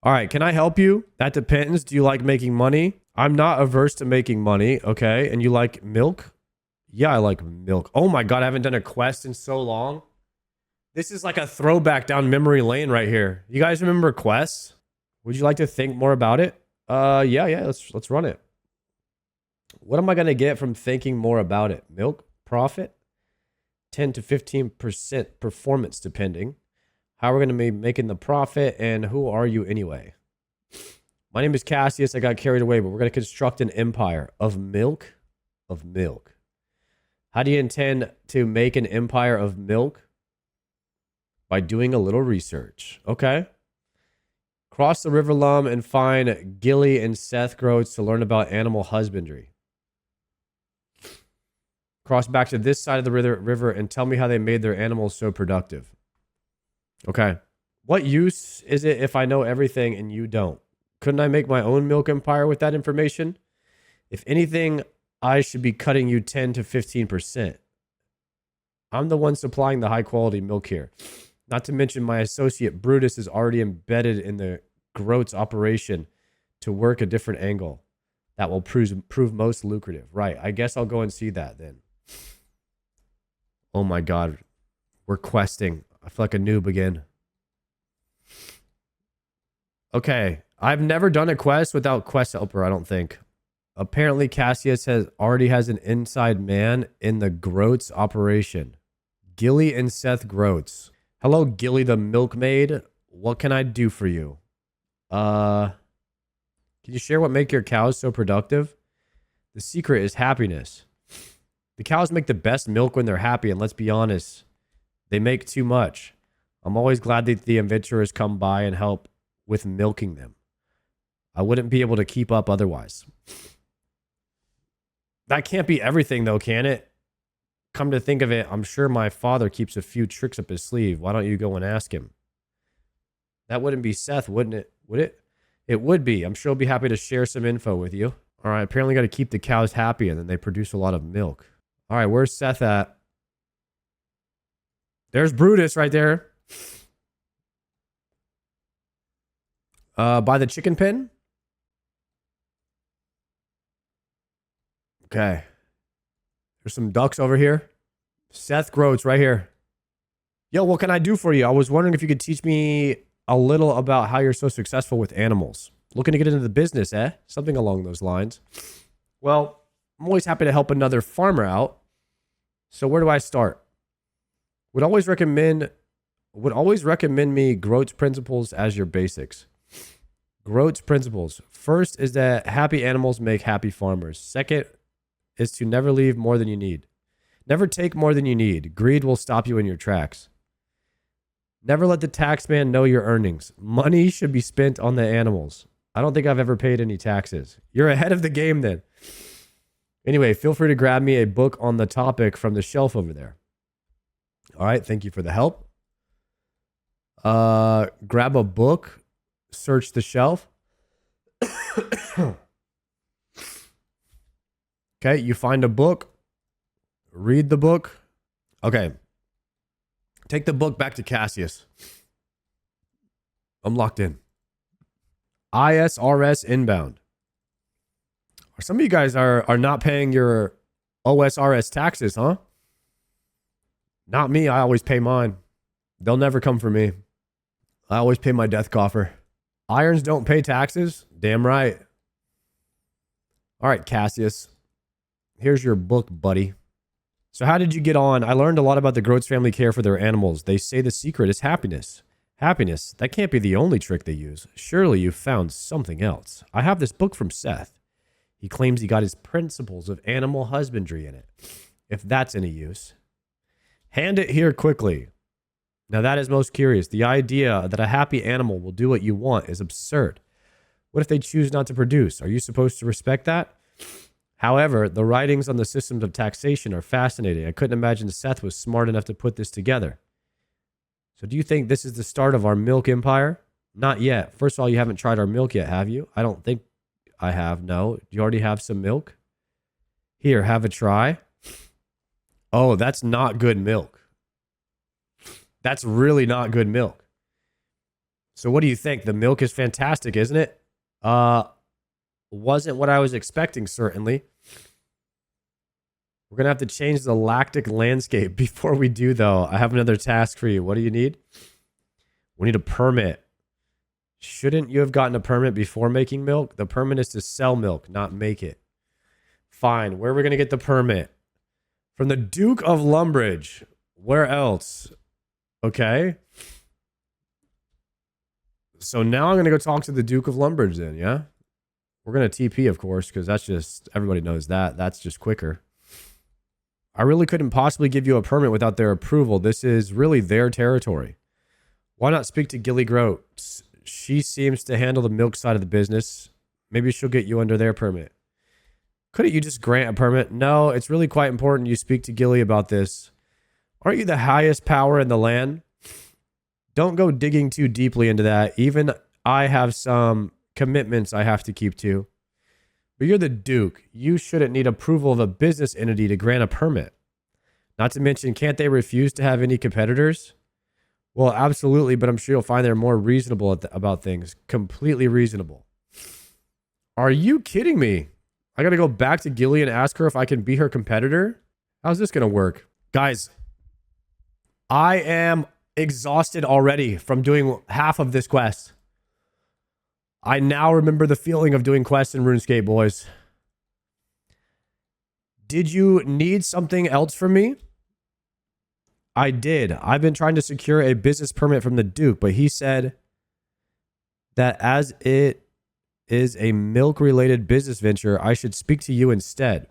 All right, can I help you? That depends. Do you like making money? I'm not averse to making money, okay? And you like milk? Yeah, I like milk. Oh my god, I haven't done a quest in so long. This is like a throwback down memory lane right here. You guys remember quests? Would you like to think more about it? Yeah, let's run it. What am I gonna get from thinking more about it? Milk? Profit? 10 to 15% performance depending. How we're going to be making the profit, and who are you anyway? My name is Cassius. I got carried away, but we're going to construct an empire of milk. Of milk. How do you intend to make an empire of milk? By doing a little research. Okay. Cross the River Lum and find Gilly and Seth Groats to learn about animal husbandry. Cross back to this side of the river and tell me how they made their animals so productive. Okay. What use is it if I know everything and you don't? Couldn't I make my own milk empire with that information? If anything, I should be cutting you 10 to 15%. I'm the one supplying the high quality milk here. Not to mention my associate Brutus is already embedded in the Groats operation to work a different angle. That will prove most lucrative. Right. I guess I'll go and see that then. Oh my God. We're questing. I feel like a noob again. Okay. I've never done a quest without quest helper, I don't think. Apparently Cassius already has an inside man in the Groats operation. Gilly and Seth Groats. Hello, Gilly the milkmaid. What can I do for you? Can you share what make your cows so productive? The secret is happiness. The cows make the best milk when they're happy, and let's be honest, they make too much. I'm always glad that the adventurers come by and help with milking them. I wouldn't be able to keep up otherwise. That can't be everything though, can it? Come to think of it, I'm sure my father keeps a few tricks up his sleeve. Why don't you go and ask him? That wouldn't be Seth, wouldn't it? Would it? It would be. I'm sure he'll be happy to share some info with you. All right, apparently got to keep the cows happy and then they produce a lot of milk. All right, where's Seth at? There's Brutus right there. By the chicken pen? Okay. There's some ducks over here. Seth Groats right here. Yo, what can I do for you? I was wondering if you could teach me a little about how you're so successful with animals. Looking to get into the business, eh? Something along those lines. Well, I'm always happy to help another farmer out. So where do I start? Would always recommend me Groats principles as your basics. Groats principles. First is that happy animals make happy farmers. Second is to never leave more than you need. Never take more than you need. Greed will stop you in your tracks. Never let the tax man know your earnings. Money should be spent on the animals. I don't think I've ever paid any taxes. You're ahead of the game then. Anyway, feel free to grab me a book on the topic from the shelf over there. All right, thank you for the help. Grab a book, search the shelf. Okay, you find a book, read the book. Okay, take the book back to Cassius. I'm locked in. ISRS inbound. Some of you guys are not paying your OSRS taxes, huh? Not me. I always pay mine. They'll never come for me. I always pay my death coffer. Irons don't pay taxes? Damn right. All right, Cassius. Here's your book, buddy. So how did you get on? I learned a lot about the Groats family care for their animals. They say the secret is happiness. Happiness? That can't be the only trick they use. Surely you found something else. I have this book from Seth. He claims he got his principles of animal husbandry in it. If that's any use. Hand it here quickly. Now that is most curious. The idea that a happy animal will do what you want is absurd. What if they choose not to produce? Are you supposed to respect that? However, the writings on the systems of taxation are fascinating. I couldn't imagine Seth was smart enough to put this together. So do you think this is the start of our milk empire? Not yet. First of all, you haven't tried our milk yet, have you? I don't think I have. No. Do you already have some milk? Here, have a try. Oh, that's not good milk. That's really not good milk. So what do you think? The milk is fantastic, isn't it? Wasn't what I was expecting, certainly. We're going to have to change the lactic landscape. Before we do, though, I have another task for you. What do you need? We need a permit. Shouldn't you have gotten a permit before making milk? The permit is to sell milk, not make it. Fine. Where are we going to get the permit? From the Duke of Lumbridge. Where else? Okay. So now I'm going to go talk to the Duke of Lumbridge then, yeah? We're going to TP, of course, because that's just, everybody knows that. That's just quicker. I really couldn't possibly give you a permit without their approval. This is really their territory. Why not speak to Gilly Groats? She seems to handle the milk side of the business. Maybe she'll get you under their permit. Couldn't you just grant a permit? No, it's really quite important you speak to Gilly about this. Aren't you the highest power in the land? Don't go digging too deeply into that. Even I have some commitments I have to keep to. But you're the Duke. You shouldn't need approval of a business entity to grant a permit. Not to mention, can't they refuse to have any competitors? Well, absolutely, but I'm sure you'll find they're more reasonable about things. Completely reasonable. Are you kidding me? I got to go back to Gilly and ask her if I can be her competitor? How's this going to work? Guys, I am exhausted already from doing half of this quest. I now remember the feeling of doing quests in RuneScape, boys. Did you need something else from me? I did. I've been trying to secure a business permit from the Duke, but he said that as it is a milk-related business venture, I should speak to you instead.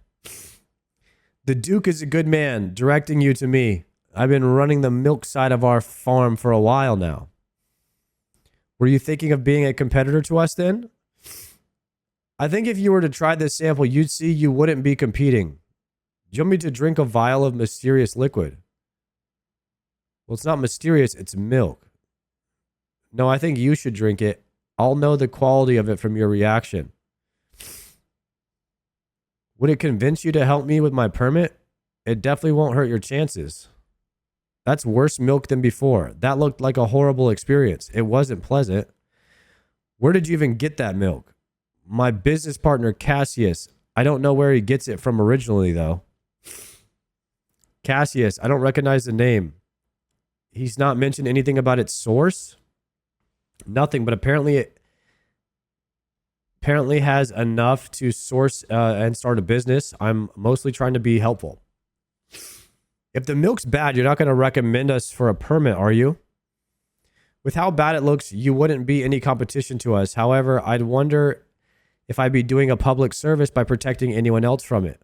The Duke is a good man, directing you to me. I've been running the milk side of our farm for a while now. Were you thinking of being a competitor to us then? I think if you were to try this sample, you'd see you wouldn't be competing. Do you want me to drink a vial of mysterious liquid? Well, it's not mysterious, it's milk. No, I think you should drink it. I'll know the quality of it from your reaction. Would it convince you to help me with my permit? It definitely won't hurt your chances. That's worse milk than before. That looked like a horrible experience. It wasn't pleasant. Where did you even get that milk? My business partner, Cassius. I don't know where he gets it from originally, though. Cassius, I don't recognize the name. He's not mentioned anything about its source. Nothing, but apparently it has enough to source and start a business. I'm mostly trying to be helpful. If the milk's bad, you're not going to recommend us for a permit, are you? With how bad it looks, you wouldn't be any competition to us. However, I'd wonder if I'd be doing a public service by protecting anyone else from it.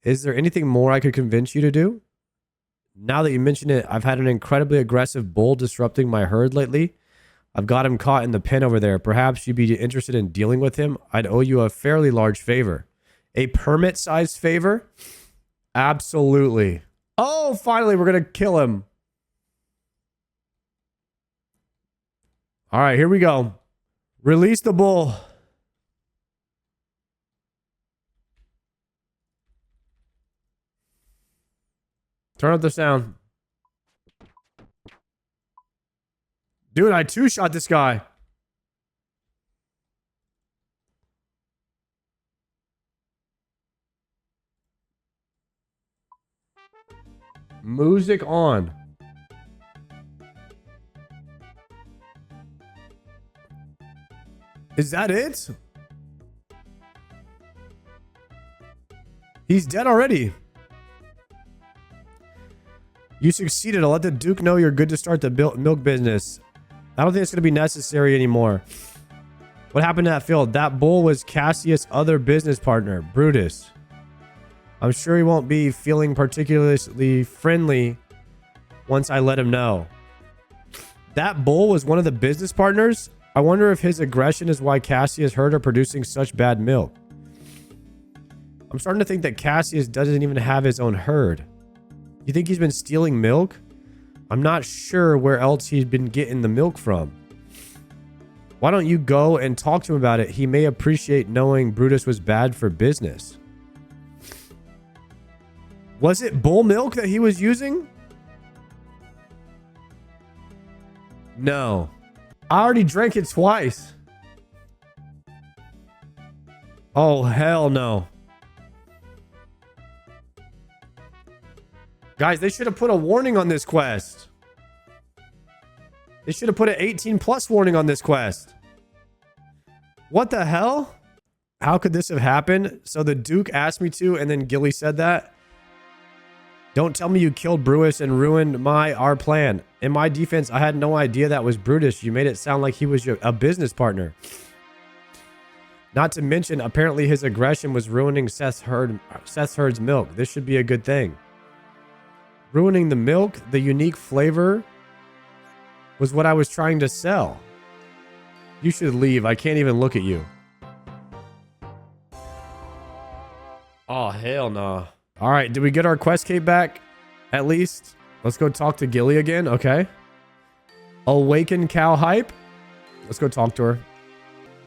Is there anything more I could convince you to do? Now that you mention it, I've had an incredibly aggressive bull disrupting my herd lately. I've got him caught in the pen over there. Perhaps you'd be interested in dealing with him. I'd owe you a fairly large favor. A permit-sized favor? Absolutely. Oh, finally, we're going to kill him. All right, here we go. Release the bull. Turn up the sound. Dude, I two-shot this guy. Music on. Is that it? He's dead already. You succeeded. I'll let the Duke know you're good to start the milk business. I don't think it's going to be necessary anymore. What happened to that field? That bull was Cassius' other business partner, Brutus. I'm sure he won't be feeling particularly friendly once I let him know. That bull was one of the business partners? I wonder if his aggression is why Cassius' herd are producing such bad milk. I'm starting to think that Cassius doesn't even have his own herd. You think he's been stealing milk? I'm not sure where else he's been getting the milk from. Why don't you go and talk to him about it? He may appreciate knowing Brutus was bad for business. Was it bull milk that he was using? No. I already drank it twice. Oh, hell no. Guys, they should have put a warning on this quest. They should have put an 18 plus warning on this quest. What the hell? How could this have happened? So the Duke asked me to, and then Gilly said that. Don't tell me you killed Brutus and ruined our plan. In my defense, I had no idea that was Brutus. You made it sound like he was a business partner. Not to mention, apparently his aggression was ruining Seth's herd's milk. This should be a good thing. Ruining the milk, the unique flavor, was what I was trying to sell. You should leave. I can't even look at you. Oh, hell no. All right, did we get our quest cape back? At least. Let's go talk to Gilly again. Okay. Awaken cow hype. Let's go talk to her.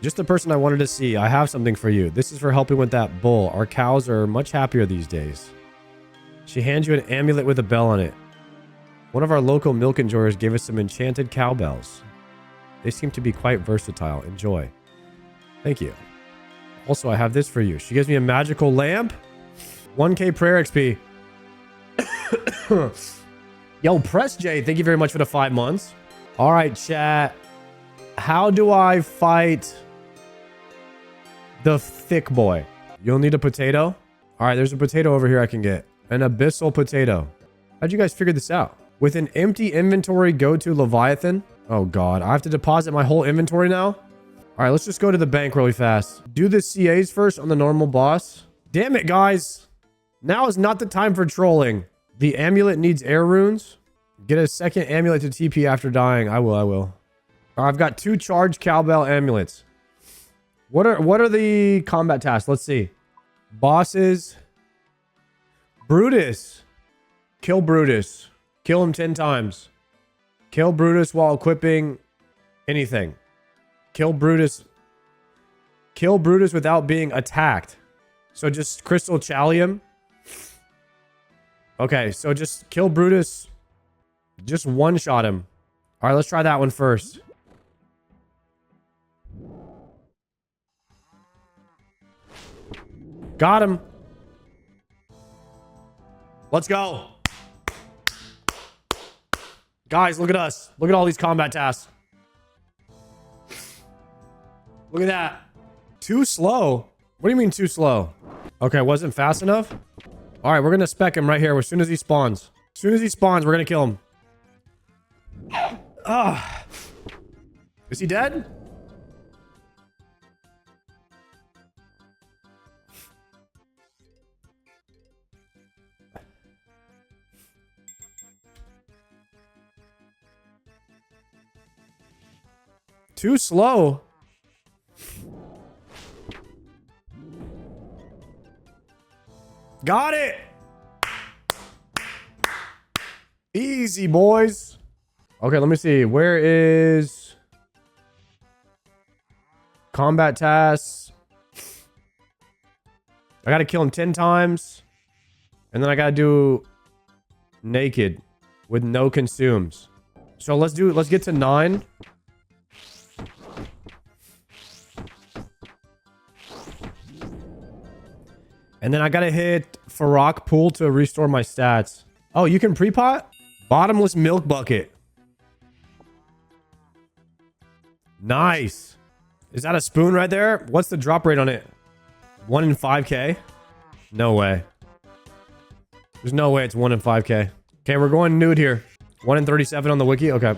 Just the person I wanted to see. I have something for you. This is for helping with that bull. Our cows are much happier these days. She hands you an amulet with a bell on it. One of our local milk enjoyers gave us some enchanted cowbells. They seem to be quite versatile. Enjoy. Thank you. Also, I have this for you. She gives me a magical lamp. 1k prayer XP. Yo, Press J, thank you very much for the 5 months. All right, chat. How do I fight the thick boy? You'll need a potato. All right, there's a potato over here I can get. An abyssal potato. How'd you guys figure this out? With an empty inventory, go to Leviathan. Oh, God. I have to deposit my whole inventory now? All right, let's just go to the bank really fast. Do the CAs first on the normal boss. Damn it, guys. Now is not the time for trolling. The amulet needs air runes. Get a second amulet to TP after dying. I will. All right, I've got 2 charged cowbell amulets. What are the combat tasks? Let's see. Bosses. Brutus. Kill Brutus. Kill him 10 times. Kill Brutus while equipping anything. Kill Brutus. Kill Brutus without being attacked. So just Crystal Challium. Okay, so just kill Brutus. Just one-shot him. All right, let's try that one first. Got him. Let's go. Guys, look at us. Look at all these combat tasks. Look at that. Too slow. What do you mean too slow? Okay, wasn't fast enough? All right, we're going to spec him right here as soon as he spawns. As soon as he spawns, we're going to kill him. Ah. Is he dead? Too slow. Got it. Easy, boys. Okay, let me see. Where is combat tasks? I gotta kill him 10 times. And then I gotta do naked with no consumes. So let's get to 9. And then I gotta hit Farrak Pool to restore my stats. Oh, you can pre-pot? Bottomless milk bucket. Nice. Is that a spoon right there? What's the drop rate on it? 1 in 5k? No way. There's no way it's 1 in 5k. Okay, we're going nude here. 1 in 37 on the wiki? Okay.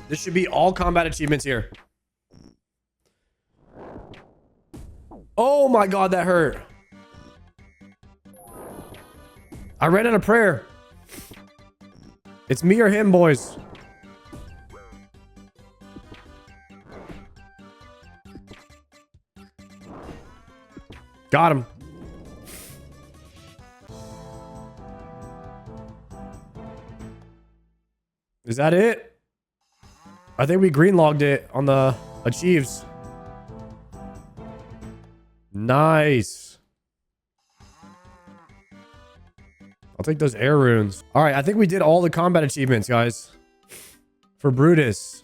This should be all combat achievements here. Oh my god, that hurt. I ran out of prayer. It's me or him, boys. Got him. Is that it? I think we green logged it on the achieves. Nice. I'll take those air runes. All right, I think we did all the combat achievements, guys. For Brutus.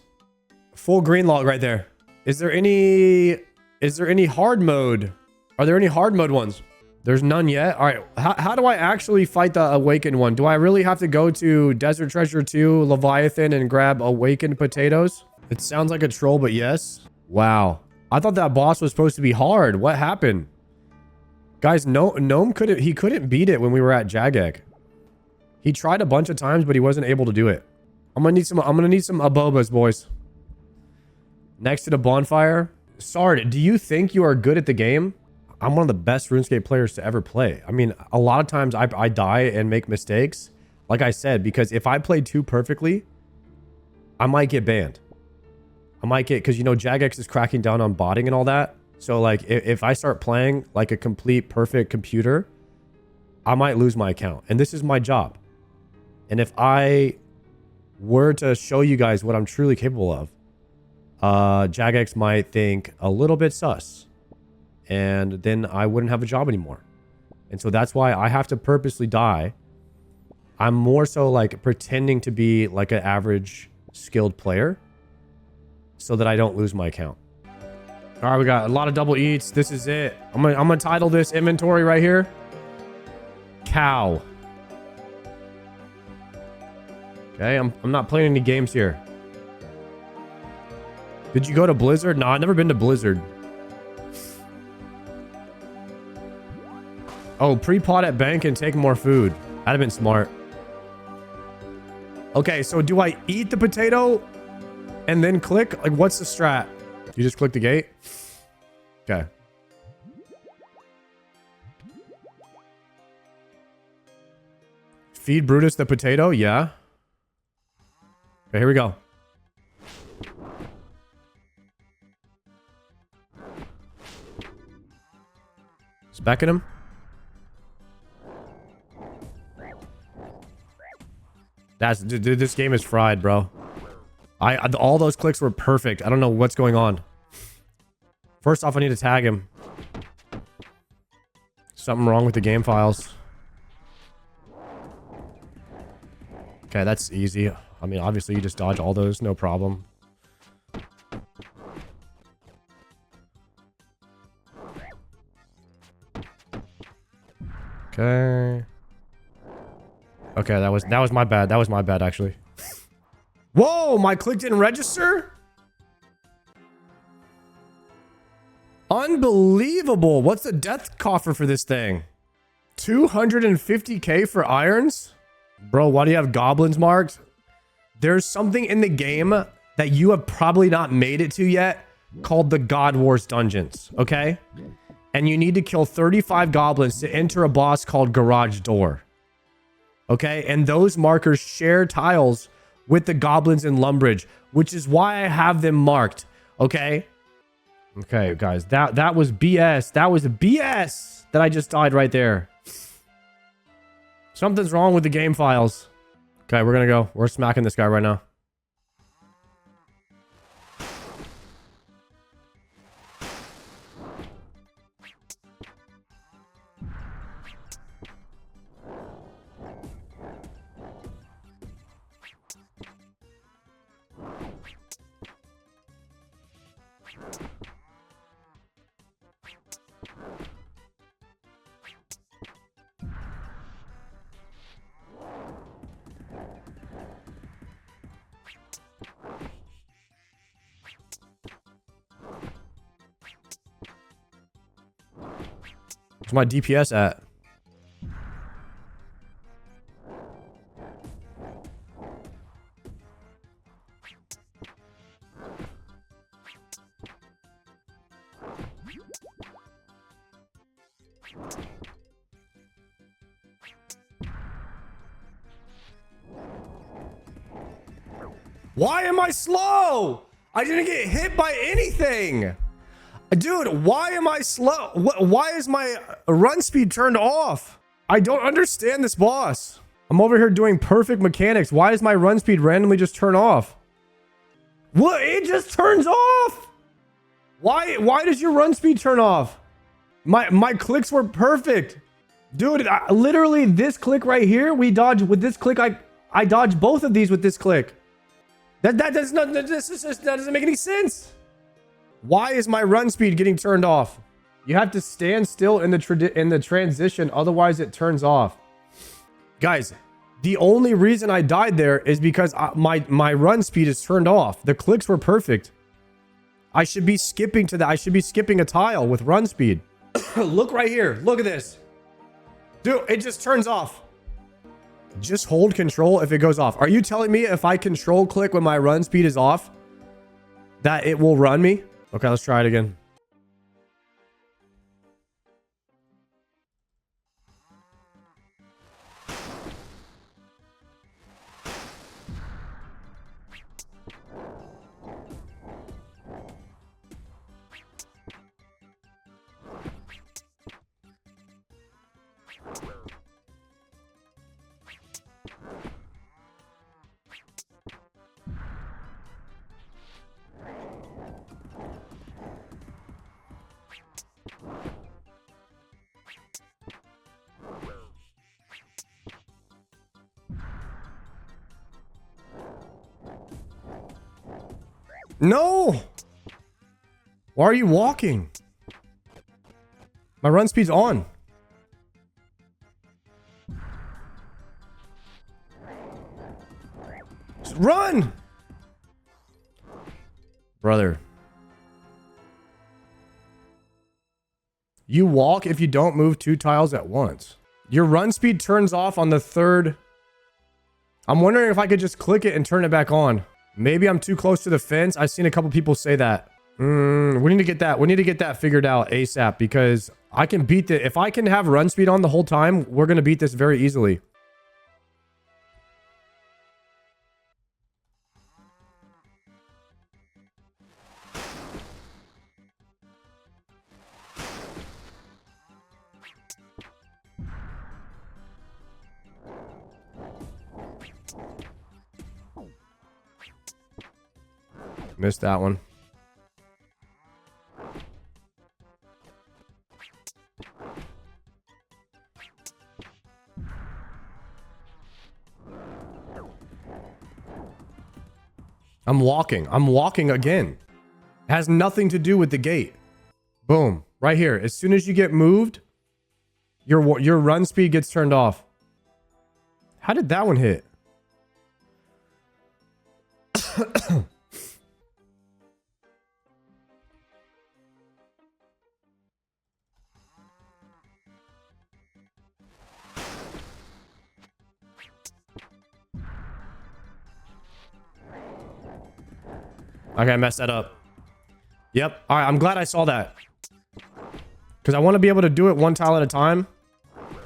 Full green log right there. Is there any hard mode? Are there any hard mode ones? There's none yet. All right, how do I actually fight the awakened one? Do I really have to go to Desert Treasure 2, Leviathan, and grab awakened potatoes? It sounds like a troll, but yes. Wow. I thought that boss was supposed to be hard. What happened? Guys, Gnome couldn't beat it when we were at Jagex. He tried a bunch of times, but he wasn't able to do it. I'm gonna need some abobas, boys. Next to the bonfire. Sard, do you think you are good at the game? I'm one of the best RuneScape players to ever play. I mean, a lot of times I die and make mistakes. Like I said, because if I play too perfectly, I might get banned. I might get, because you know, Jagex is cracking down on botting and all that. So like, if I start playing like a complete perfect computer, I might lose my account. And this is my job. And if I were to show you guys what I'm truly capable of, Jagex might think a little bit sus. And then I wouldn't have a job anymore. And so that's why I have to purposely die. I'm more so like pretending to be like an average skilled player so that I don't lose my account. All right, we got a lot of double eats. This is it. I'm gonna title this inventory right here. Cow. Okay, I'm not playing any games here. Did you go to Blizzard? No, I've never been to Blizzard. Oh, pre-pot at bank and take more food. That'd have been smart. Okay, so do I eat the potato and then click? Like, what's the strat? You just click the gate? Okay. Feed Brutus the potato? Yeah. Okay, here we go. Specking him. Dude, this game is fried, bro. All those clicks were perfect. I don't know what's going on. First off, I need to tag him. Something wrong with the game files. Okay, that's easy. I mean, obviously you just dodge all those, no problem. Okay. Okay, that was my bad. That was my bad, actually. Whoa, my click didn't register? Unbelievable. What's the death coffer for this thing? 250k for irons? Bro, why do you have goblins marked? There's something in the game that you have probably not made it to yet called the God Wars dungeons, okay? And you need to kill 35 goblins to enter a boss called Garage Door. Okay, and those markers share tiles with the goblins in Lumbridge, which is why I have them marked. Okay. Okay, guys, that was BS. That was BS that I just died right there. Something's wrong with the game files. Okay, we're gonna go. We're smacking this guy right now. Where's my DPS at? Why am I slow? I didn't get hit by anything. Dude, why am I slow? Why is my run speed turned off? I don't understand this boss. I'm over here doing perfect mechanics. Why does my run speed randomly just turn off? What? It just turns off. Why does your run speed turn off? My clicks were perfect. Dude, literally this click right here, we dodge with this click. I dodge both of these with this click. That doesn't make any sense. Why is my run speed getting turned off? You have to stand still in the transition, otherwise it turns off. Guys, the only reason I died there is because my run speed is turned off. The clicks were perfect. I should be skipping to that. I should be skipping a tile with run speed. Look right here. Look at this. Dude, it just turns off. Just hold control if it goes off. Are you telling me if I control click when my run speed is off, that it will run me? Okay, let's try it again. No! Why are you walking? My run speed's on. Just run! Brother. You walk if you don't move 2 tiles at once. Your run speed turns off on the 3rd. I'm wondering if I could just click it and turn it back on. Maybe I'm too close to the fence. I've seen a couple people say that. We need to get that. We need to get that figured out ASAP because I can beat it. If I can have run speed on the whole time, we're going to beat this very easily. Missed that one. I'm walking. I'm walking again. It has nothing to do with the gate. Boom. Right here. As soon as you get moved, your run speed gets turned off. How did that one hit? Okay, I messed that up. Yep. All right, I'm glad I saw that. Because I want to be able to do it 1 tile at a time.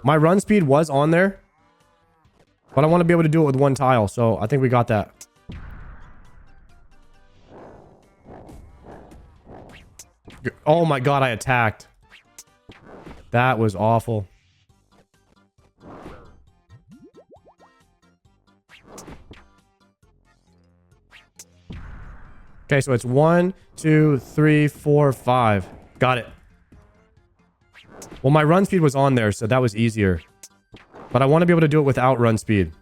My run speed was on there. But I want to be able to do it with 1 tile. So I think we got that. Oh my god, I attacked. That was awful. Okay, so it's 1, 2, 3, 4, 5. Got it. Well, my run speed was on there, so that was easier. But I want to be able to do it without run speed.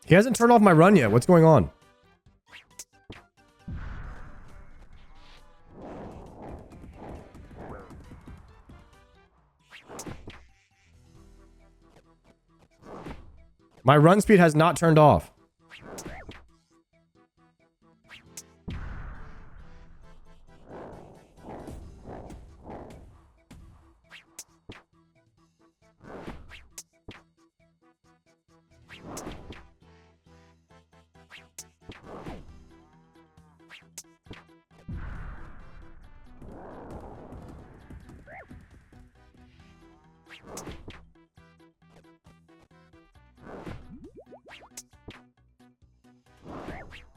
He hasn't turned off my run yet. What's going on? My run speed has not turned off.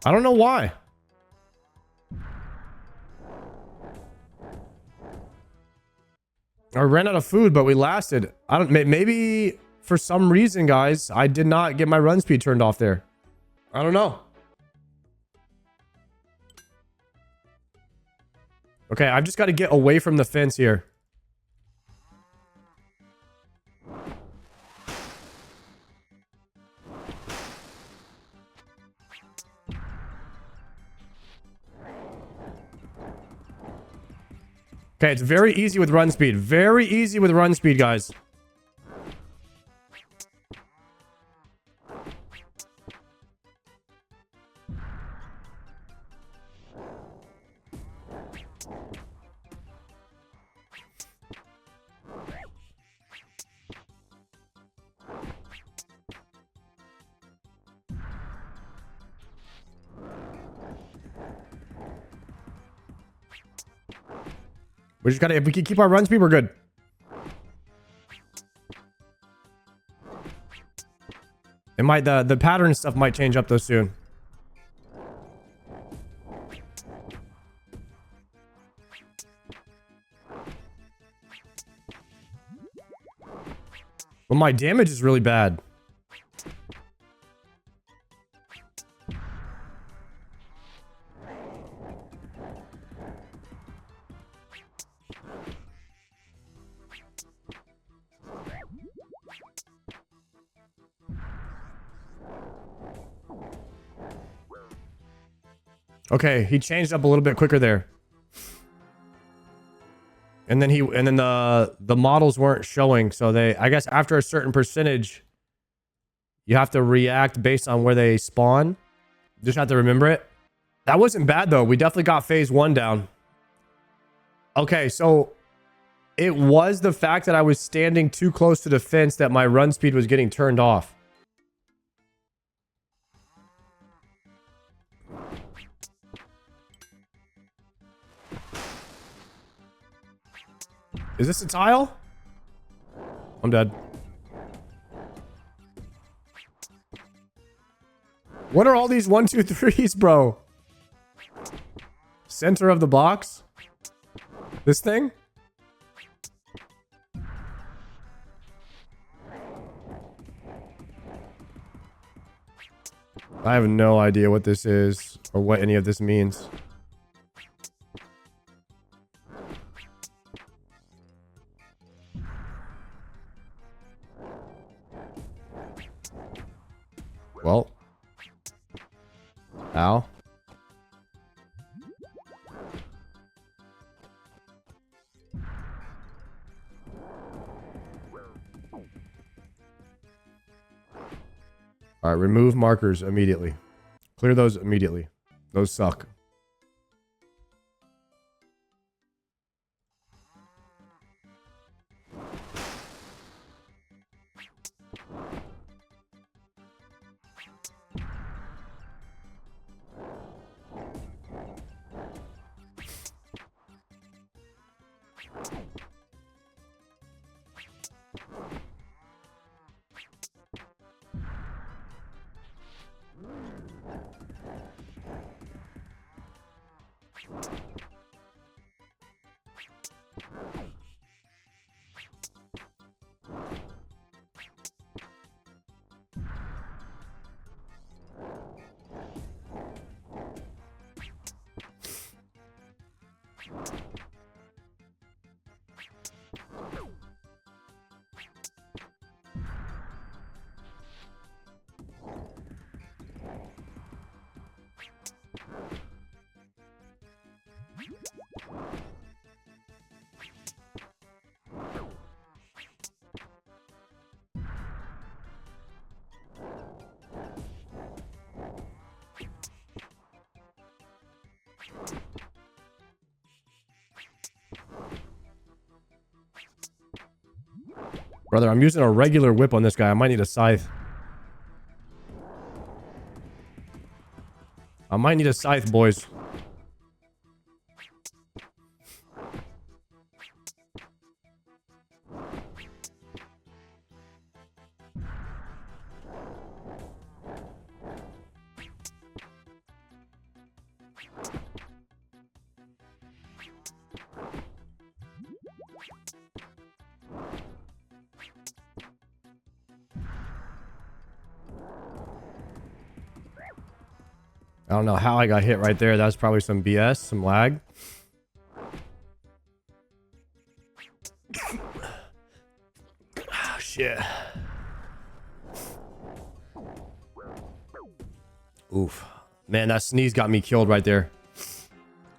I don't know why. I ran out of food, but we lasted. I don't. Maybe for some reason, guys, I did not get my run speed turned off there. I don't know. Okay, I've just got to get away from the fence here. Okay, it's very easy with run speed. Very easy with run speed, guys. We just gotta, if we can keep our run speed, we're good. It might, the pattern stuff might change up though soon. Well, my damage is really bad. Okay, he changed up a little bit quicker there. And then the models weren't showing, so they, I guess after a certain percentage, you have to react based on where they spawn. Just have to remember it. That wasn't bad though. We definitely got phase 1 down. Okay, so it was the fact that I was standing too close to the fence that my run speed was getting turned off. Is this a tile? I'm dead. What are all these 1, 2, 3s, bro? Center of the box? This thing? I have no idea what this is or what any of this means. Well. Ow. All right, remove markers immediately. Clear those immediately. Those suck. Brother, I'm using a regular whip on this guy. I might need a scythe. I might need a scythe, boys. I don't know how I got hit right there. That was probably some BS, some lag. Oh, shit. Oof. Man, that sneeze got me killed right there.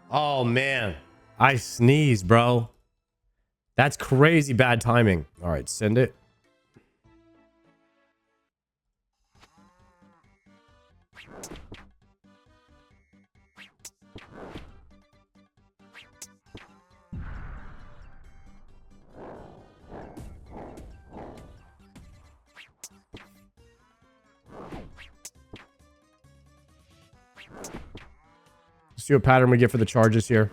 Oh, man. I sneezed, bro. That's crazy bad timing. All right, send it. Let's see what pattern we get for the charges here.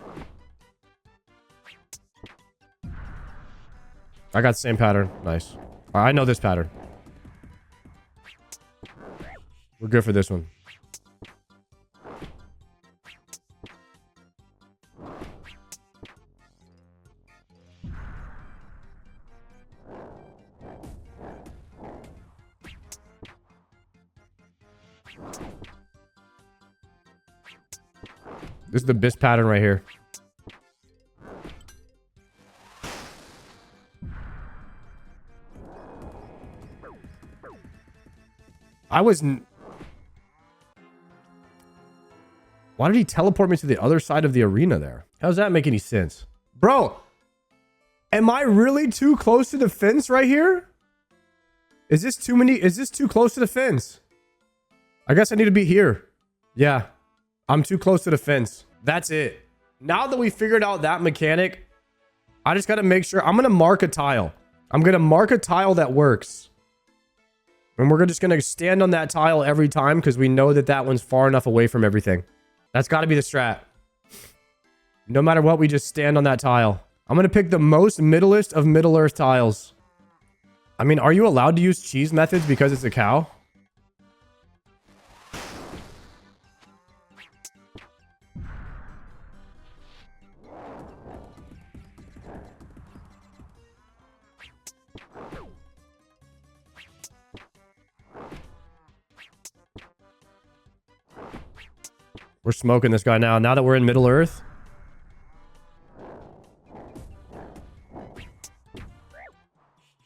I got the same pattern. Nice. I know this pattern. We're good for this one. This is the best pattern right here. Why did he teleport me to the other side of the arena there? How does that make any sense? Bro, am I really too close to the fence right here? Is this too close to the fence? I guess I need to be here. Yeah, I'm too close to the fence. That's it. Now that we figured out that mechanic, I just got to make sure. I'm going to mark a tile. I'm going to mark a tile that works. And we're just going to stand on that tile every time because we know that that one's far enough away from everything. That's got to be the strat. No matter what, we just stand on that tile. I'm going to pick the most middleest of Middle Earth tiles. I mean, are you allowed to use cheese methods because it's a cow? We're smoking this guy now. Now that we're in Middle Earth.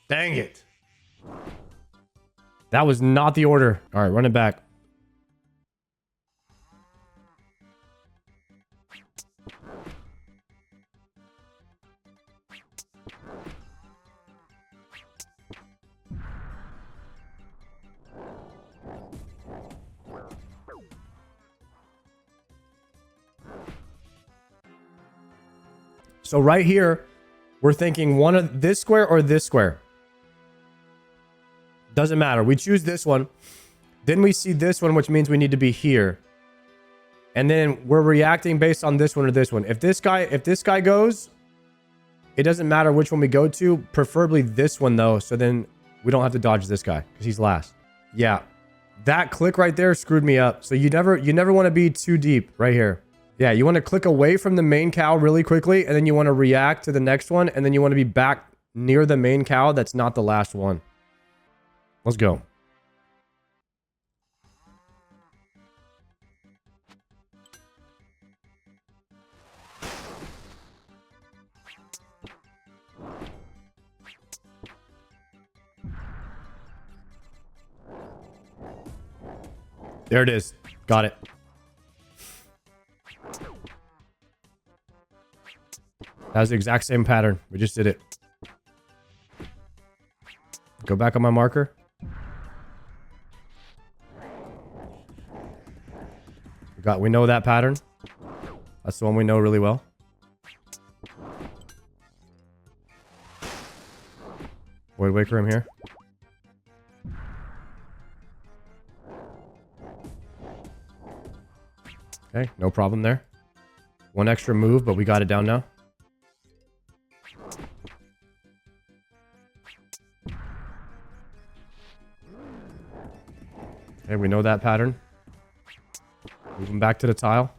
Dang it. That was not the order. All right, run it back. So right here, we're thinking one of this square or this square. Doesn't matter. We choose this one. Then we see this one, which means we need to be here. And then we're reacting based on this one or this one. If this guy goes, it doesn't matter which one we go to. Preferably this one though. So then we don't have to dodge this guy because he's last. Yeah. That click right there screwed me up. So you never want to be too deep right here. Yeah, you want to click away from the main cow really quickly, and then you want to react to the next one, and then you want to be back near the main cow that's not the last one. Let's go. There it is. Got it. That was the exact same pattern. We just did it. Go back on my marker. We know that pattern. That's the one we know really well. Void Waker, I'm here. Okay, no problem there. One extra move, but we got it down now. Okay, we know that pattern. Moving back to the tile.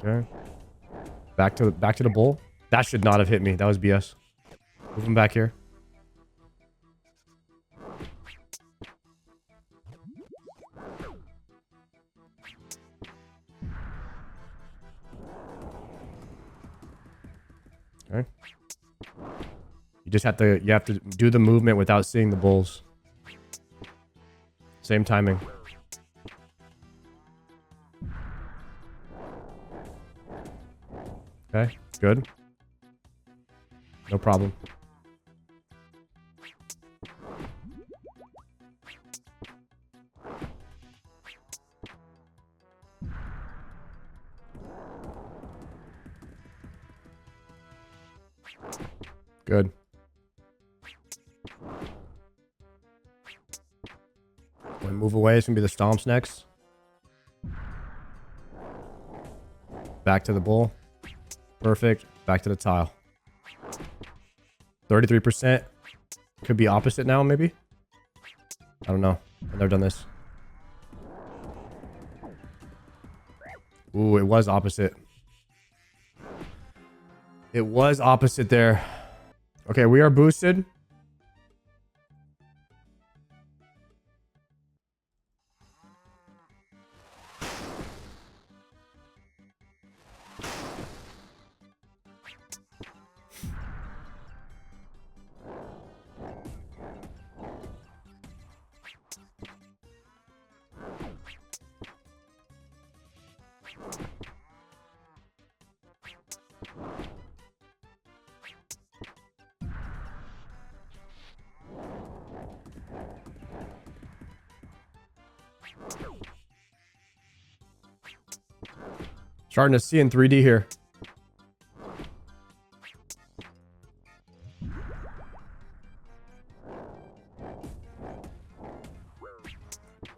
Okay. Back to the bowl. That should not have hit me. That was BS. Moving back here. You have to do the movement without seeing the bulls. Same timing. Okay, good. No problem. Good. When we move away, it's gonna be the stomps next. Back to the bull. Perfect. Back to the tile. 33%. Could be opposite now, maybe? I don't know. I've never done this. Ooh, it was opposite. It was opposite there. Okay, we are boosted. Starting to see in 3D here.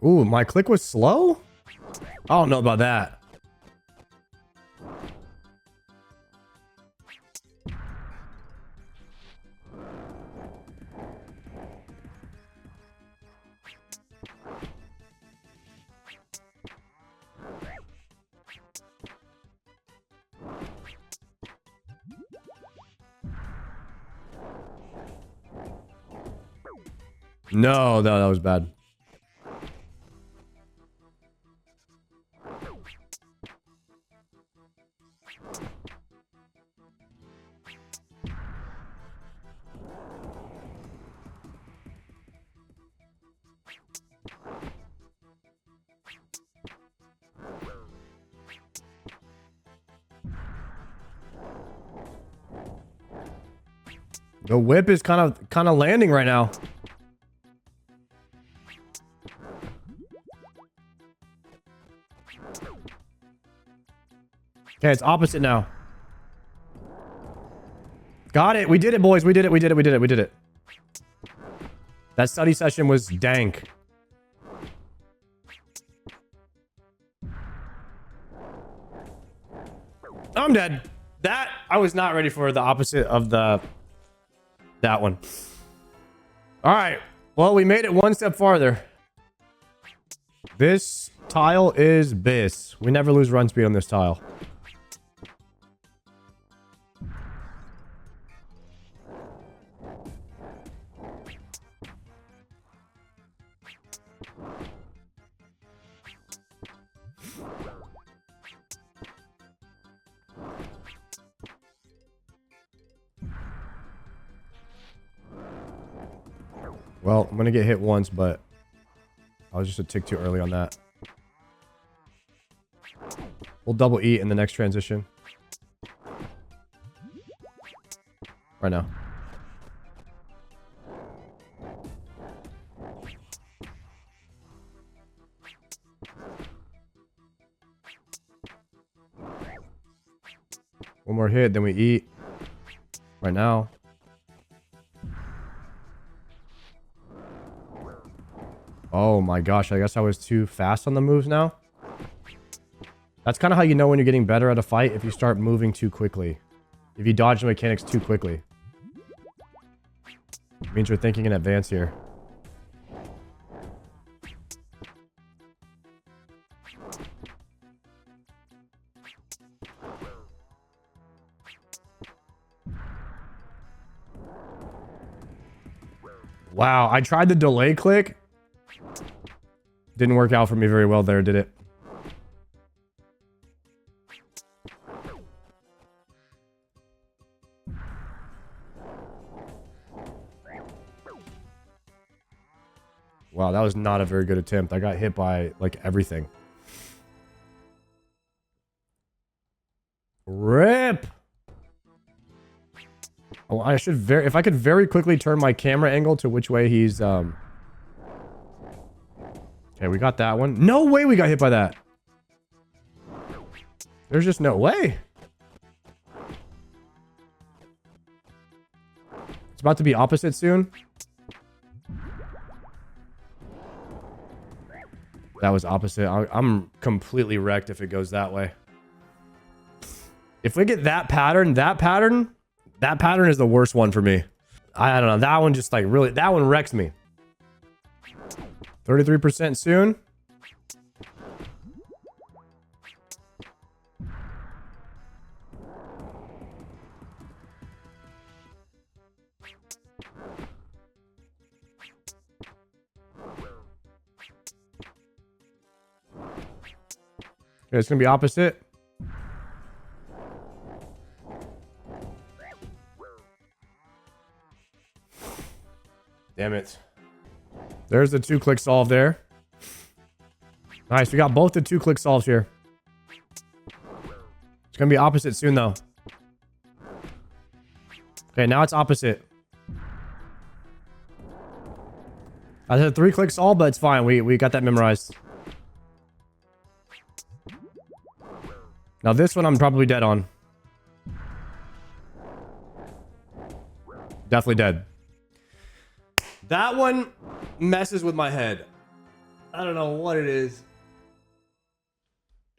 Ooh, my click was slow? I don't know about that. No, that was bad. The whip is kind of landing right now. Okay, it's opposite now. Got it. We did it, boys. We did it. That study session was dank. I'm dead. That, I was not ready for the opposite of that one. All right. Well, we made it one step farther. This tile is bis. We never lose run speed on this tile. Well, I'm gonna get hit once, but I was just a tick too early on that. We'll double E in the next transition. Right now. One more hit, then we eat. Right now. Oh my gosh, I guess I was too fast on the moves now. That's kind of how you know when you're getting better at a fight, if you start moving too quickly. If you dodge the mechanics too quickly. It means you're thinking in advance here. Wow, I tried the delay click. Didn't work out for me very well there, did it? Wow, that was not a very good attempt. I got hit by, like, everything. Rip! Oh, I should if I could very quickly turn my camera angle to which way he's, Okay, we got that one. No way we got hit by that. There's just no way. It's about to be opposite soon. That was opposite. I'm completely wrecked if it goes that way. If we get that pattern is the worst one for me. I don't know. That one just like really, that one wrecks me. 33% soon. Okay, it's gonna be opposite. Damn it. There's the 2-click solve there. Nice, we got both the 2-click solves here. It's gonna be opposite soon though. Okay, now it's opposite. I had a 3-click solve, but it's fine. We got that memorized. Now this one I'm probably dead on. Definitely dead. That one messes with my head. I don't know what it is.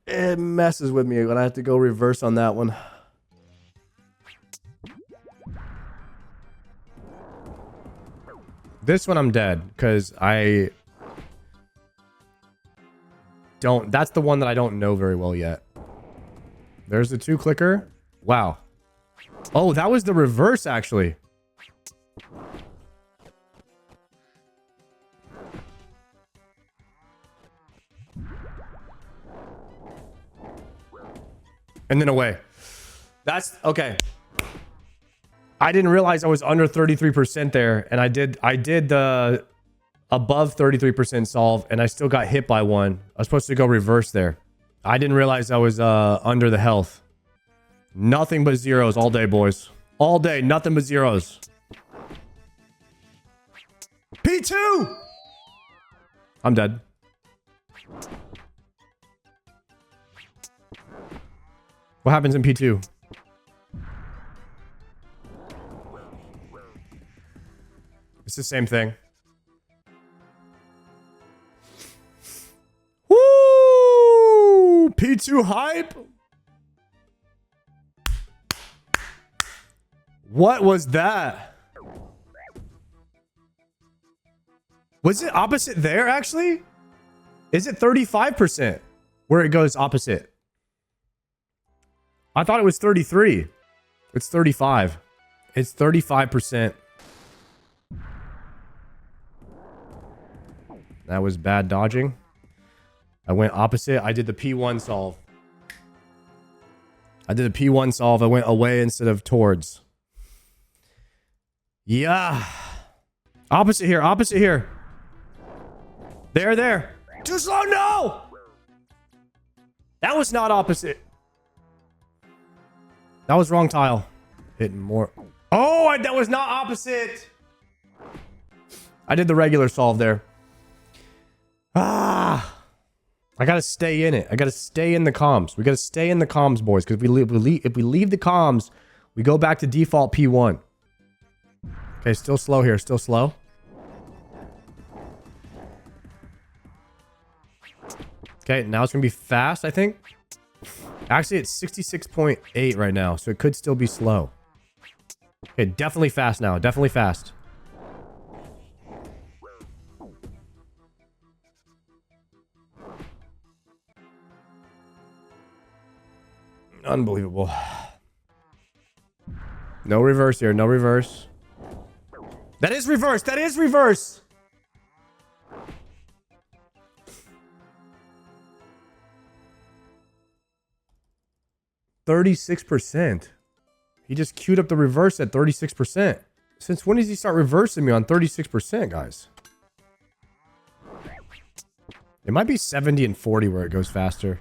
It messes with me when I have to go reverse on that one. This one I'm dead because I don't. That's the one that I don't know very well yet. There's the 2-clicker. Wow. Oh, that was the reverse actually. And then away. That's okay. I didn't realize I was under 33% there, and I did the above 33% solve, and I still got hit by one. I was supposed to go reverse there. I didn't realize I was under the health. Nothing but zeros all day, boys. All day, nothing but zeros. P2! I'm dead. What happens in P2? It's the same thing. Woo! P2 hype? What was that? Was it opposite there, actually? Is it 35% where it goes opposite? I thought it was 33. It's 35. It's 35%. That was bad dodging. I went opposite. I did the P1 solve. I did the P1 solve. I went away instead of towards. Yeah. Opposite here. Opposite here. There. Too slow. No. That was not opposite. That was wrong tile. Hitting more. Oh, that was not opposite. I did the regular solve there. Ah. I gotta stay in it. I gotta stay in the comms. We gotta stay in the comms, boys. Because if we leave the comms, we go back to default P1. Okay, still slow here. Still slow. Okay, now it's gonna be fast, I think. Actually, it's 66.8 right now, so it could still be slow. Okay, definitely fast now. Definitely fast. Unbelievable. No reverse here. No reverse. That is reverse. That is reverse. %. He just queued up the reverse at 36%. Since when does he start reversing me on 36%, guys? It might be 70 and 40 where it goes faster.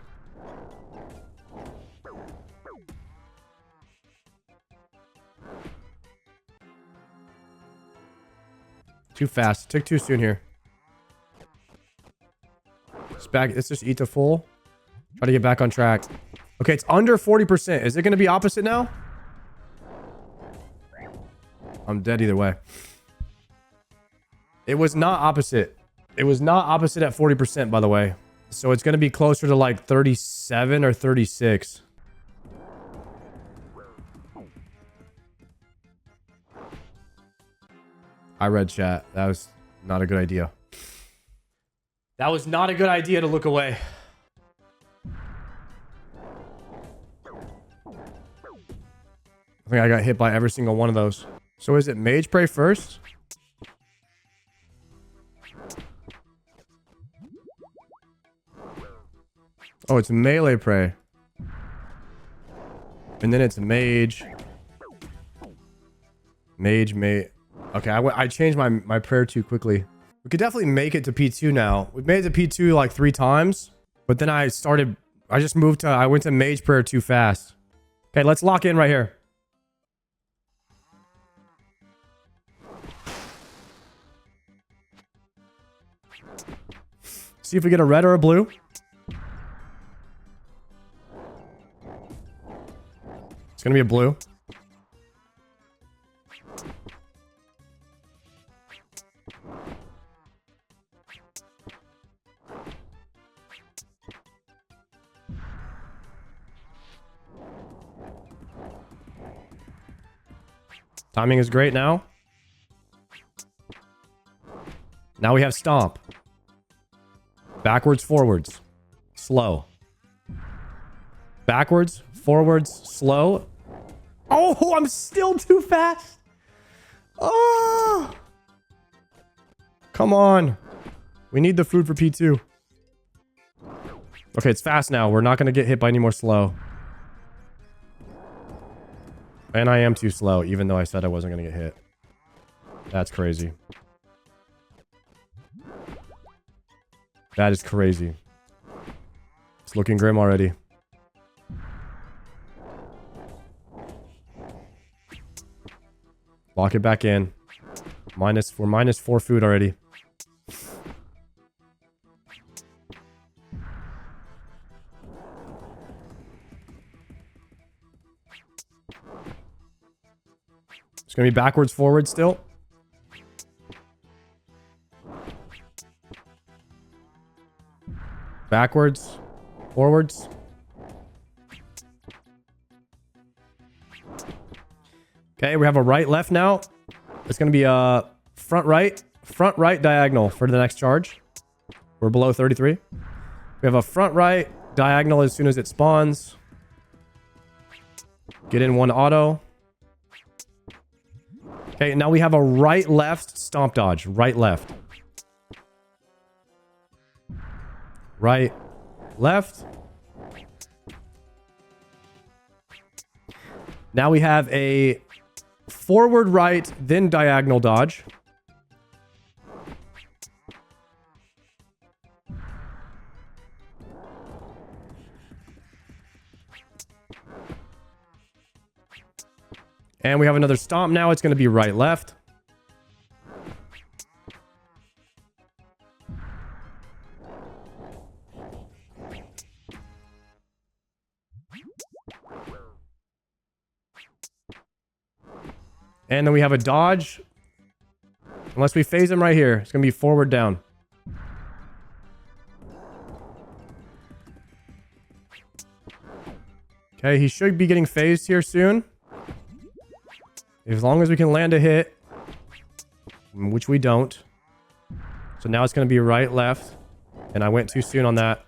Too fast. Took too soon here. Let's just eat the full. Try to get back on track. Okay, it's under 40%. Is it going to be opposite now? I'm dead either way. It was not opposite. It was not opposite at 40%, by the way. So it's going to be closer to like 37 or 36. I read chat. That was not a good idea. That was not a good idea to look away. I think I got hit by every single one of those. So is it Mage Prey first? Oh, it's Melee Prey. And then it's Mage. Mage. Okay, I changed my prayer too quickly. We could definitely make it to P2 now. We've made it to P2 like 3 times. But then I went to Mage Prayer too fast. Okay, let's lock in right here. See if we get a red or a blue. It's gonna be a blue. Timing is great now. Now we have Stomp. Backwards, forwards. Slow. Backwards, forwards, slow. Oh, I'm still too fast. Oh. Come on. We need the food for P2. Okay, it's fast now. We're not going to get hit by any more slow. And I am too slow, even though I said I wasn't going to get hit. That's crazy. That is crazy. It's looking grim already. Lock it back in. We're minus 4 food already. It's gonna be backwards, forward still. Backwards, forwards. Okay, we have a right, left now. It's going to be a front, right diagonal for the next charge. We're below 33. We have a front, right diagonal as soon as it spawns. Get in 1 auto. Okay, now we have a right, left stomp dodge. Right, left. Right, left. Now we have a forward, right, then diagonal dodge. And we have another stomp now. It's going to be right, left. And then we have a dodge. Unless we phase him right here. It's going to be forward, down. Okay, he should be getting phased here soon. As long as we can land a hit. Which we don't. So now it's going to be right, left. And I went too soon on that.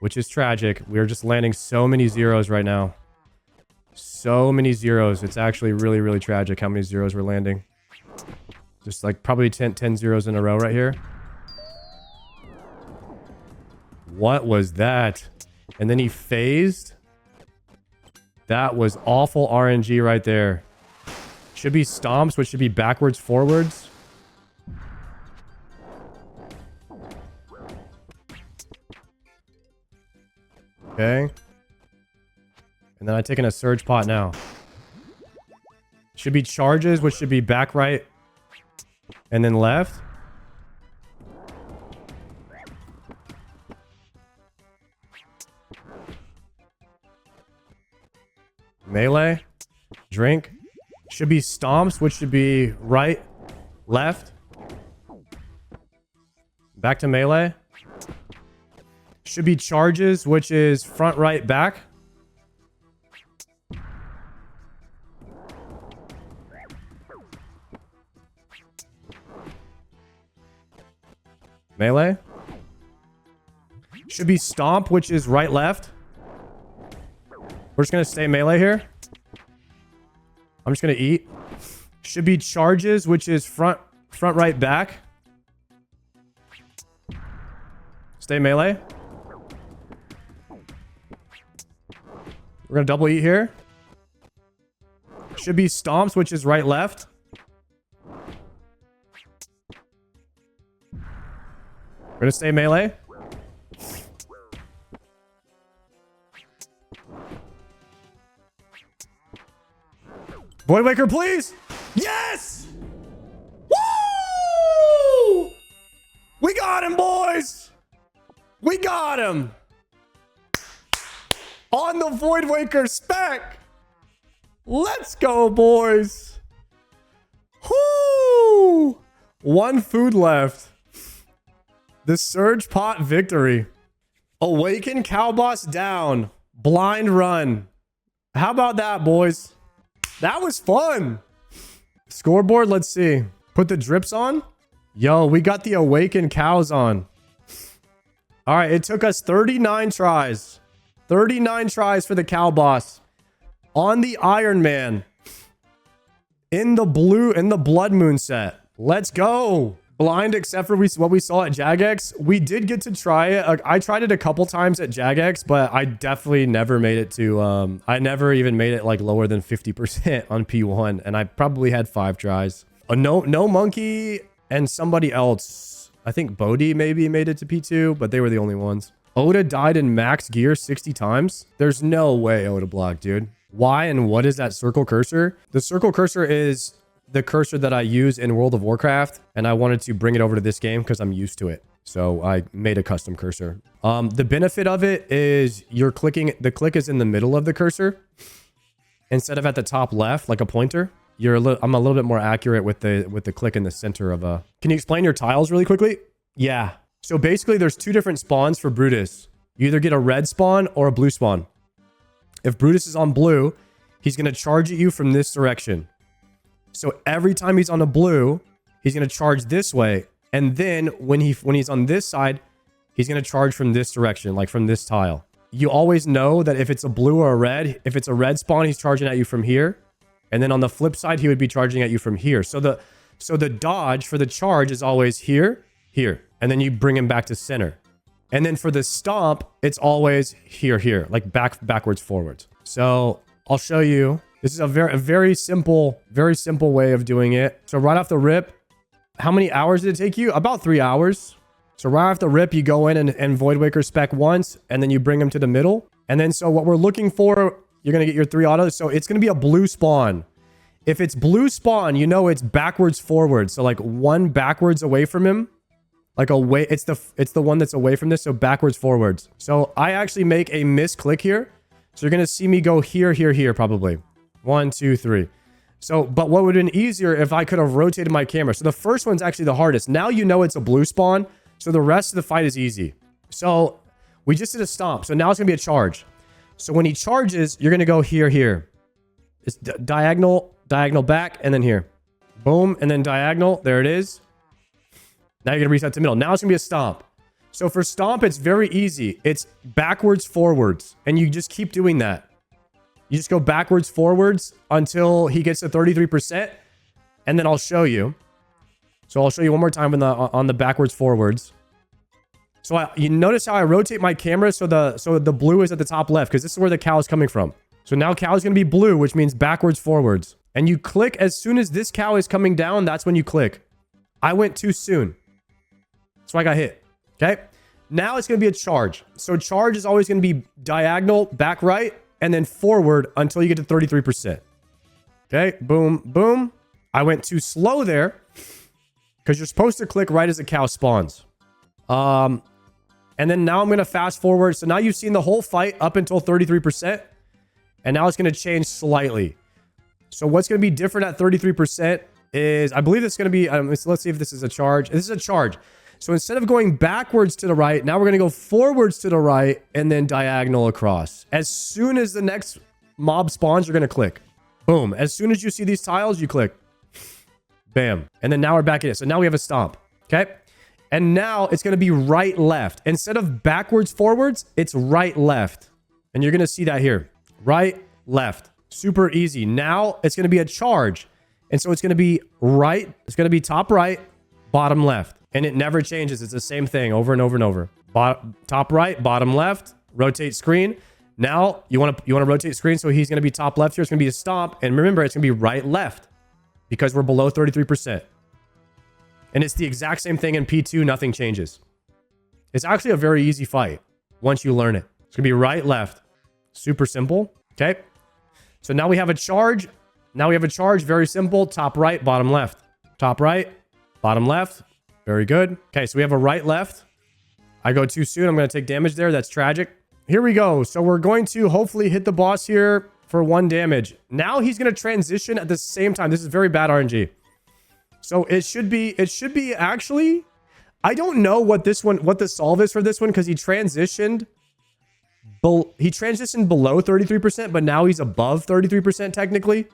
Which is tragic. We're just landing so many zeros right now. So many zeros. It's actually really, really tragic how many zeros we're landing. Just like probably 10 zeros in a row right here. What was that? And then he phased. That was awful RNG right there. Should be stomps, which should be backwards, forwards. Okay. And then I take in a surge pot now. Should be charges, which should be back right and then left. Melee. Drink. Should be stomps, which should be right, left. Back to melee. Should be charges, which is front, right, back. Melee. Should be stomp, which is right, left. We're just going to stay melee here. I'm just going to eat. Should be charges, which is front, right, back. Stay melee. We're going to double eat here. Should be stomps, which is right, left. We're going to stay melee. Void Waker, please! Yes! Woo! We got him, boys! We got him! On the Void Waker spec! Let's go, boys! Woo! One food left. The Surge Pot victory. Awaken Cow Boss down. Blind run. How about that, boys? That was fun. Scoreboard, let's see. Put the drips on. Yo, we got the Awakened Cows on. All right, it took us 39 tries. 39 tries for the Cow Boss. On the Iron Man. In the Blood Moon set. Let's go. Blind, except for what we saw at Jagex. We did get to try it. I tried it a couple times at Jagex, but I definitely never made it to... I never even made it like lower than 50% on P1, and I probably had 5 tries. No Monkey and somebody else. I think Bodhi maybe made it to P2, but they were the only ones. Oda died in max gear 60 times. There's no way Oda blocked, dude. Why and what is that circle cursor? The circle cursor is the cursor that I use in World of Warcraft, and I wanted to bring it over to this game because I'm used to it. So I made a custom cursor. The benefit of it is you're clicking, the click is in the middle of the cursor instead of at the top left, like a pointer. I'm a little bit more accurate with the click in the center of a... Can you explain your tiles really quickly? Yeah. So basically there's 2 different spawns for Brutus. You either get a red spawn or a blue spawn. If Brutus is on blue, he's going to charge at you from this direction. So every time he's on a blue, he's going to charge this way. And then when he's on this side, he's going to charge from this direction, like from this tile. You always know that if it's a blue or a red, if it's a red spawn, he's charging at you from here. And then on the flip side, he would be charging at you from here. So the dodge for the charge is always here, here. And then you bring him back to center. And then for the stomp, it's always here, here, like backwards, forwards. So I'll show you. This is a very simple way of doing it. So right off the rip, how many hours did it take you? About 3 hours. So right off the rip, you go in and Void Waker spec once, and then you bring them to the middle. And then so what we're looking for, you're going to get your 3 autos. So it's going to be a blue spawn. If it's blue spawn, you know it's backwards, forwards. So like one backwards away from him. Like away, it's the one that's away from this. So backwards, forwards. So I actually make a misclick here. So you're going to see me go here, here, here, probably. 1, 2, 3. So, but what would have been easier if I could have rotated my camera. So the first one's actually the hardest. Now you know it's a blue spawn. So the rest of the fight is easy. So we just did a stomp. So now it's going to be a charge. So when he charges, you're going to go here, here. It's diagonal back, and then here. Boom, and then diagonal. There it is. Now you're going to reset to middle. Now it's going to be a stomp. So for stomp, it's very easy. It's backwards, forwards. And you just keep doing that. You just go backwards, forwards until he gets to 33%. And then I'll show you. So I'll show you one more time on the backwards, forwards. So you notice how I rotate my camera so the blue is at the top left, because this is where the cow is coming from. So now cow is going to be blue, which means backwards, forwards. And you click as soon as this cow is coming down. That's when you click. I went too soon. So I got hit. Okay. Now it's going to be a charge. So charge is always going to be diagonal, back right, and then forward until you get to 33%. Okay, boom, boom. I went too slow there because you're supposed to click right as a cow spawns. And then now I'm going to fast forward. So now you've seen the whole fight up until 33%. And now it's going to change slightly. So what's going to be different at 33% is, I believe it's going to be, let's see if this is a charge. This is a charge. So instead of going backwards to the right, now we're going to go forwards to the right and then diagonal across. As soon as the next mob spawns, you're going to click. Boom. As soon as you see these tiles, you click. Bam. And then now we're back in it. So now we have a stomp. Okay. And now it's going to be right, left. Instead of backwards, forwards, it's right, left. And you're going to see that here. Right, left. Super easy. Now it's going to be a charge. And so it's going to be right. It's going to be top right, bottom left. And it never changes. It's the same thing over and over and over. Top right, bottom left, rotate screen. Now you want to rotate screen. So he's going to be top left here. It's going to be a stomp. And remember, it's going to be right, left because we're below 33%. And it's the exact same thing in P2. Nothing changes. It's actually a very easy fight once you learn it. It's going to be right, left. Super simple. Okay. So now we have a charge. Now we have a charge. Very simple. Top right, bottom left. Top right, bottom left. Very good. Okay, so we have a right, left. I go too soon. I'm going to take damage there. That's tragic. Here we go. So we're going to hopefully hit the boss here for 1 damage. Now he's going to transition at the same time. This is very bad RNG. So it should be actually, I don't know what the solve is for this one because he transitioned below 33%, but now he's above 33% technically.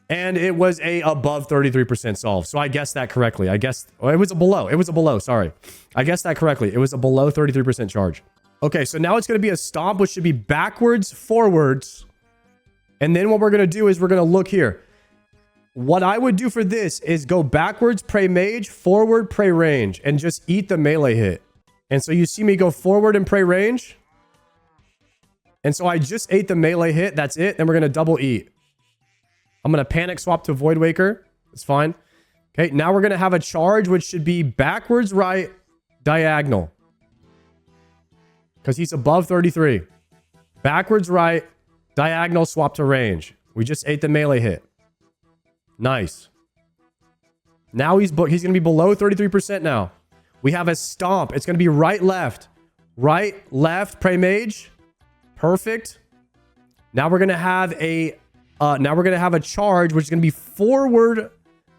And it was a above 33% solve. So I guessed that correctly. It was a below. Sorry. I guessed that correctly. It was a below 33% charge. Okay, so now it's going to be a stomp, which should be backwards, forwards. And then what we're going to do is we're going to look here. What I would do for this is go backwards, pray mage, forward, pray range, and just eat the melee hit. And so you see me go forward and pray range. And so I just ate the melee hit. That's it. Then we're going to double eat. I'm going to panic swap to Void Waker. It's fine. Okay, now we're going to have a charge, which should be backwards, right, diagonal. Because he's above 33. Backwards, right, diagonal, swap to range. We just ate the melee hit. Nice. Now he's going to be below 33% now. We have a stomp. It's going to be right, left. Right, left, pray mage. Perfect. Now we're going to have a charge, which is going to be forward,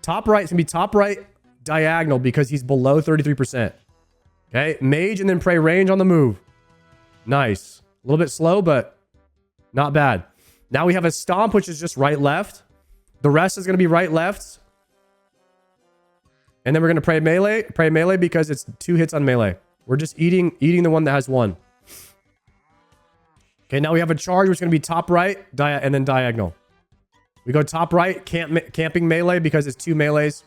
top right. It's going to be top right, diagonal, because he's below 33%. Okay, mage and then pray range on the move. Nice. A little bit slow, but not bad. Now we have a stomp, which is just right, left. The rest is going to be right, left. And then we're going to pray melee because it's 2 hits on melee. We're just eating the one that has 1. Okay, now we have a charge, which is going to be top right, and then diagonal. We go top right, camping melee because it's 2 melees.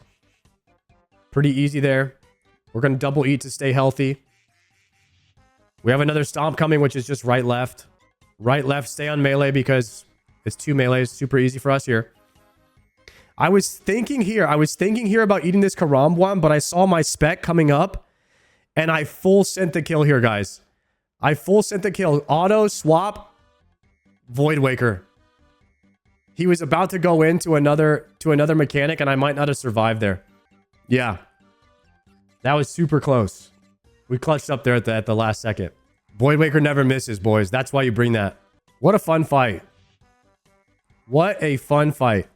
Pretty easy there. We're going to double eat to stay healthy. We have another stomp coming, which is just right, left. Right, left, stay on melee because it's 2 melees. Super easy for us here. I was thinking here about eating this Karambwan, but I saw my spec coming up and I full sent the kill here, guys. I full sent the kill. Auto, swap, Void Waker. He was about to go into another mechanic and I might not have survived there. Yeah. That was super close. We clutched up there at the last second. Void Waker never misses, boys. That's why you bring that. What a fun fight. What a fun fight.